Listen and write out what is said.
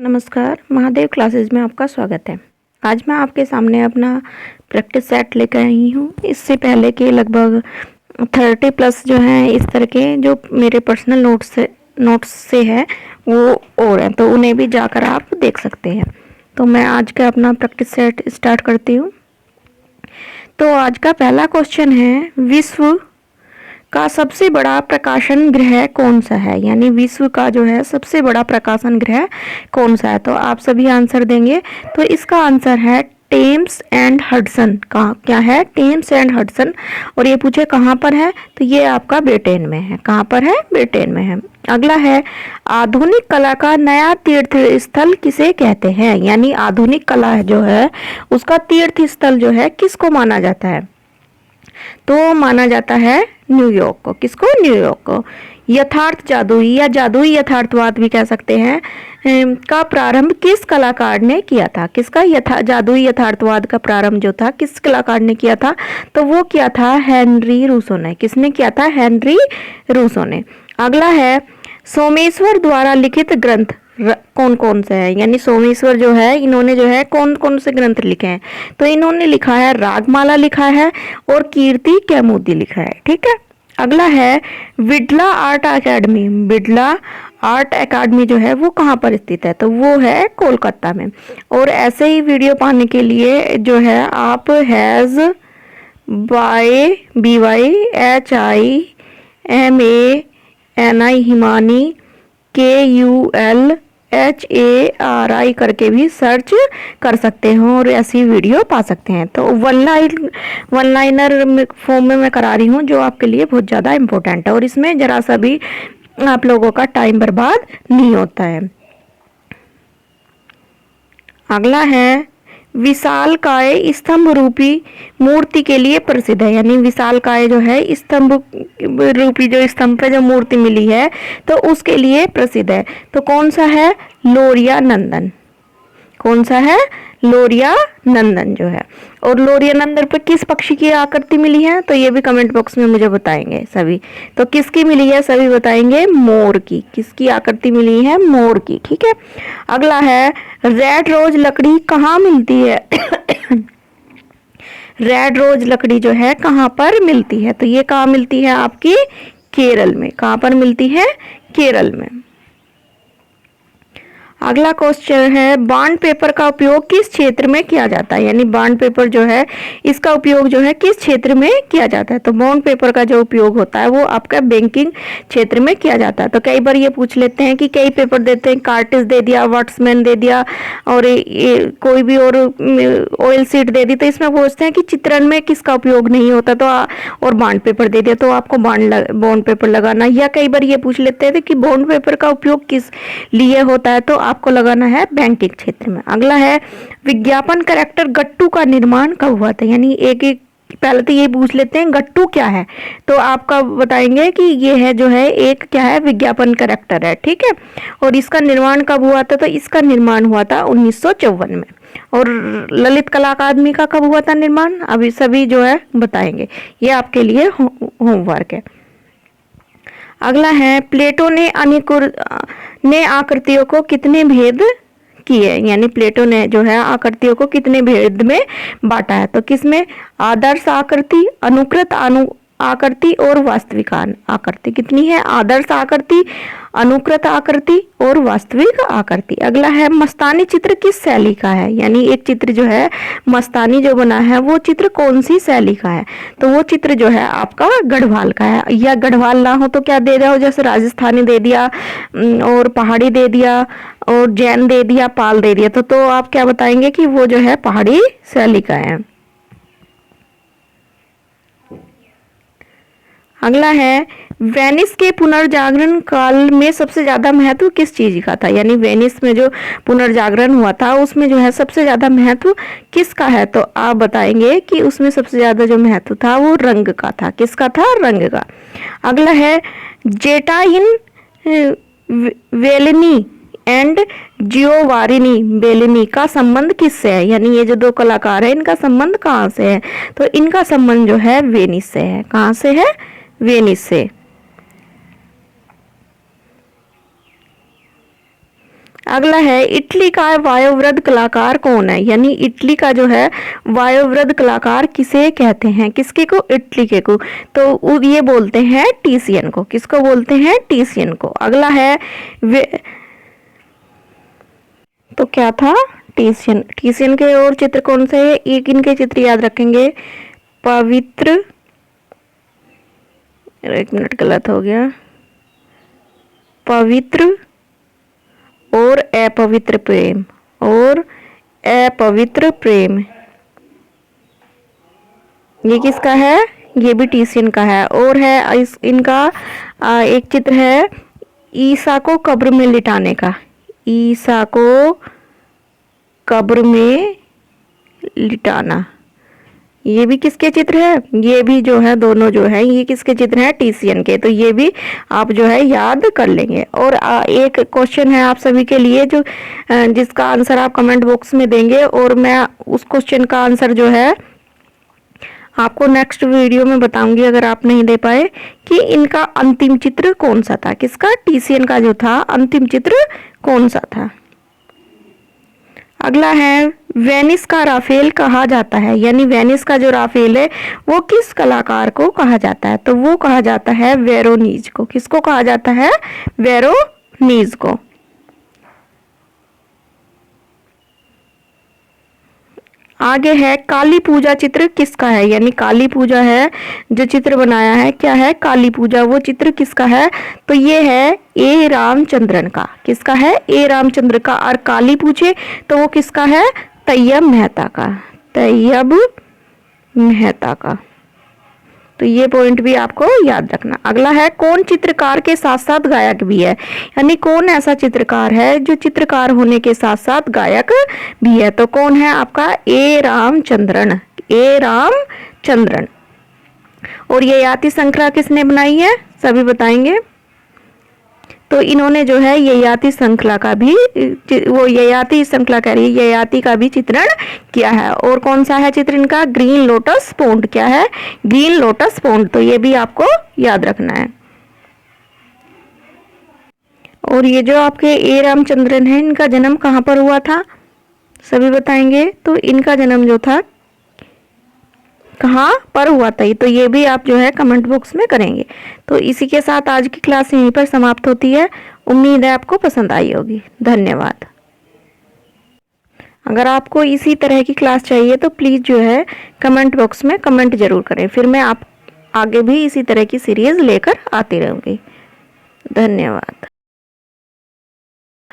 नमस्कार, महादेव क्लासेस में आपका स्वागत है। आज मैं आपके सामने अपना प्रैक्टिस सेट लेकर आई हूँ। इससे पहले के लगभग 30 प्लस जो हैं इस तरह के जो मेरे पर्सनल नोट्स से है वो और हैं, तो उन्हें भी जाकर आप देख सकते हैं। तो मैं आज का अपना प्रैक्टिस सेट स्टार्ट करती हूँ। तो आज का पहला क्वेश्चन है, विश्व का सबसे बड़ा प्रकाशन गृह कौन सा है? यानी विश्व का जो है सबसे बड़ा प्रकाशन गृह कौन सा है? तो आप सभी आंसर देंगे। तो इसका आंसर है टेम्स एंड हडसन। कहाँ क्या है? Thames and Hudson. और ये पूछे कहाँ पर है, तो ये आपका ब्रिटेन में है। कहाँ पर है? ब्रिटेन में है। अगला है, आधुनिक कला का नया तीर्थ स्थल किसे कहते हैं? यानी आधुनिक कला जो है उसका तीर्थ स्थल जो है किसको माना जाता है? तो माना जाता है न्यूयॉर्क को। किसको? न्यूयॉर्क को। यथार्थ जादुई या जादुई यथार्थवाद भी कह सकते हैं का प्रारंभ किस कलाकार ने किया था? किसका जादुई यथार्थवाद का प्रारंभ जो था किस कलाकार ने किया था? तो वो किया था हेनरी रूसो ने। किसने किया था? हेनरी रूसो ने। अगला है, सोमेश्वर द्वारा लिखित ग्रंथ कौन कौन से हैं? यानी सोमेश्वर जो है इन्होंने जो है कौन कौन से ग्रंथ लिखे हैं? तो इन्होंने लिखा है रागमाला लिखा है और कीर्ति कैमुदी लिखा है। ठीक है। अगला है, Birla art academy. Birla art academy जो है वो कहाँ पर स्थित है? तो वो है कोलकाता में। और ऐसे ही वीडियो पाने के लिए जो है आप हैज़ BYHIMANI हिमानी KULHARI करके भी सर्च कर सकते हो और ऐसी वीडियो पा सकते हैं। तो वन लाइनर फॉर्म में मैं करा रही हूँ जो आपके लिए बहुत ज़्यादा इम्पोर्टेंट है और इसमें ज़रा सा भी आप लोगों का टाइम बर्बाद नहीं होता है। अगला है, विशालकाय स्तंभ रूपी मूर्ति के लिए प्रसिद्ध है। यानी विशालकाय जो है स्तंभ रूपी जो स्तंभ पे जो मूर्ति मिली है तो उसके लिए प्रसिद्ध है। तो कौन सा है? लोरिया नंदन। कौन सा है? लोरिया नंदन जो है। और लोरिया नंदन पर किस पक्षी की आकृति मिली है? तो ये भी कमेंट बॉक्स में मुझे बताएंगे सभी। तो किसकी मिली है? सभी बताएंगे मोर की। किसकी आकृति मिली है? मोर की। ठीक है। अगला है, रेड रोज लकड़ी कहाँ मिलती है? रेड रोज लकड़ी जो है कहाँ पर मिलती है? तो ये कहाँ मिलती है? आपकी केरल में। कहाँ पर मिलती है? केरल में। अगला क्वेश्चन है, बॉन्ड पेपर का उपयोग किस क्षेत्र में किया जाता है? यानी बॉन्ड पेपर जो है इसका उपयोग जो है किस क्षेत्र में किया जाता है? तो बॉन्ड पेपर का जो उपयोग होता है वो आपका बैंकिंग क्षेत्र में किया जाता है। तो कई बार ये पूछ लेते हैं कि कई पेपर देते हैं, कार्टिस दे दिया, वाटसमैन दे दिया और कोई भी और ऑयल सीट दे दी, तो इसमें पूछते हैं कि चित्रण में किसका उपयोग नहीं होता तो और बॉन्ड पेपर दे दिया तो आपको बॉन्ड पेपर लगाना। या कई बार ये पूछ लेते थे कि बॉन्ड पेपर का उपयोग किस लिए होता है, तो आपको लगाना है बैंकिंग क्षेत्र में। अगला है, विज्ञापन कैरेक्टर गट्टू का निर्माण कब हुआ था? यानी एक पहले तो ये पूछ लेते हैं गट्टू क्या है, तो आपका बताएंगे कि ये है जो है एक क्या है? विज्ञापन कैरेक्टर है। ठीक है। और इसका निर्माण कब हुआ था? तो इसका निर्माण हुआ था 1954 में। और ललित कला अकादमी का कब हुआ था निर्माण? अभी सभी जो है बताएंगे। ये आपके लिए होमवर्क है। अगला है, प्लेटो ने आकृतियों को कितने भेद किए? यानी प्लेटो ने जो है आकृतियों को कितने भेद में बांटा है? तो किसमें? आदर्श आकृति, अनुकृत आकृति और वास्तविक आकृति। कितनी है? आदर्श आकृति, अनुकृत आकृति और वास्तविक आकृति। अगला है, मस्तानी चित्र किस शैली का है? यानी एक चित्र जो है मस्तानी जो बना है वो चित्र कौन सी शैली का है? तो वो चित्र जो है आपका गढ़वाल का है। या गढ़वाल ना हो तो क्या दे रहा हो? जैसे राजस्थानी दे दिया और पहाड़ी दे दिया और जैन दे दिया, पाल दे दिया, तो आप क्या बताएंगे कि वो जो है पहाड़ी शैली का है। अगला है, वेनिस के पुनर्जागरण काल में सबसे ज्यादा महत्व किस चीज का था? यानी वेनिस में जो पुनर्जागरण हुआ था उसमें जो है सबसे ज्यादा महत्व किसका है? तो आप बताएंगे कि उसमें सबसे ज्यादा जो महत्व था वो रंग का था। किसका था? रंग का। अगला है, जेटाइन वेलेनी एंड जियोवारिनी बेलिनी का संबंध किससे है? यानी ये जो दो कलाकार है इनका संबंध कहाँ से है? तो इनका संबंध जो है वेनिस से है। कहाँ से है? वेनिस से। अगला है इटली का वायुव्रत कलाकार कौन है, यानी इटली का जो है वायुव्रत कलाकार किसे कहते हैं, किसके को, इटली के को, तो ये बोलते हैं टीसियन को। किसको बोलते हैं, टीसियन को। अगला है तो क्या था, टीसियन। टीसियन के और चित्र कौन से है, एक इनके चित्र याद रखेंगे, पवित्र, एक मिनट गलत हो गया, पवित्र और अपवित्र प्रेम, और अपवित्र प्रेम, ये किसका है, ये भी टीसियन का है। और है इनका एक चित्र है ईसा को कब्र में लिटाने का, ईसा को कब्र में लिटाना, ये भी किसके चित्र है, ये भी जो है दोनों जो है ये किसके चित्र हैं, टीसियन के। तो ये भी आप जो है याद कर लेंगे। और एक क्वेश्चन है आप सभी के लिए जो जिसका आंसर आप कमेंट बॉक्स में देंगे, और मैं उस क्वेश्चन का आंसर जो है आपको नेक्स्ट वीडियो में बताऊंगी अगर आप नहीं दे पाए, कि इनका अंतिम चित्र कौन सा था, किसका, टीसियन का जो था अंतिम चित्र कौन सा था। अगला है वेनिस का राफेल कहा जाता है, यानी वेनिस का जो राफेल है वो किस कलाकार को कहा जाता है, तो वो कहा जाता है वेरोनीज को। किसको कहा जाता है, वेरोनीज को। आगे है काली पूजा चित्र किसका है, यानी काली पूजा है जो चित्र बनाया है, क्या है, काली पूजा, वो चित्र किसका है, तो ये है ए रामचंद्रन का। किसका है, ए रामचंद्र का। और काली पूछे तो वो किसका है, तैयब मेहता का, तैयब मेहता का। तो ये पॉइंट भी आपको याद रखना। अगला है कौन चित्रकार के साथ साथ गायक भी है, यानी कौन ऐसा चित्रकार है जो चित्रकार होने के साथ साथ गायक भी है, तो कौन है आपका, ए रामचंद्रन, ए रामचंद्रन। और ये याति श्रृंखला किसने बनाई है, सभी बताएंगे। तो इन्होंने जो है ययाति श्रृंखला का भी, वो ययाति श्रृंखला कह रही है, ययाति का भी चित्रण किया है। और कौन सा है चित्र इनका, ग्रीन लोटस पोंड, क्या है, ग्रीन लोटस पोंड। तो ये भी आपको याद रखना है। और ये जो आपके ए रामचंद्रन है, इनका जन्म कहाँ पर हुआ था, सभी बताएंगे। तो इनका जन्म जो था कहाँ पर हुआ था, तो ये भी आप जो है कमेंट बॉक्स में करेंगे। तो इसी के साथ आज की क्लास यहीं पर समाप्त होती है। उम्मीद है आपको पसंद आई होगी। धन्यवाद। अगर आपको इसी तरह की क्लास चाहिए तो प्लीज़ जो है कमेंट बॉक्स में कमेंट जरूर करें, फिर मैं आप आगे भी इसी तरह की सीरीज लेकर आती रहूँगी। धन्यवाद।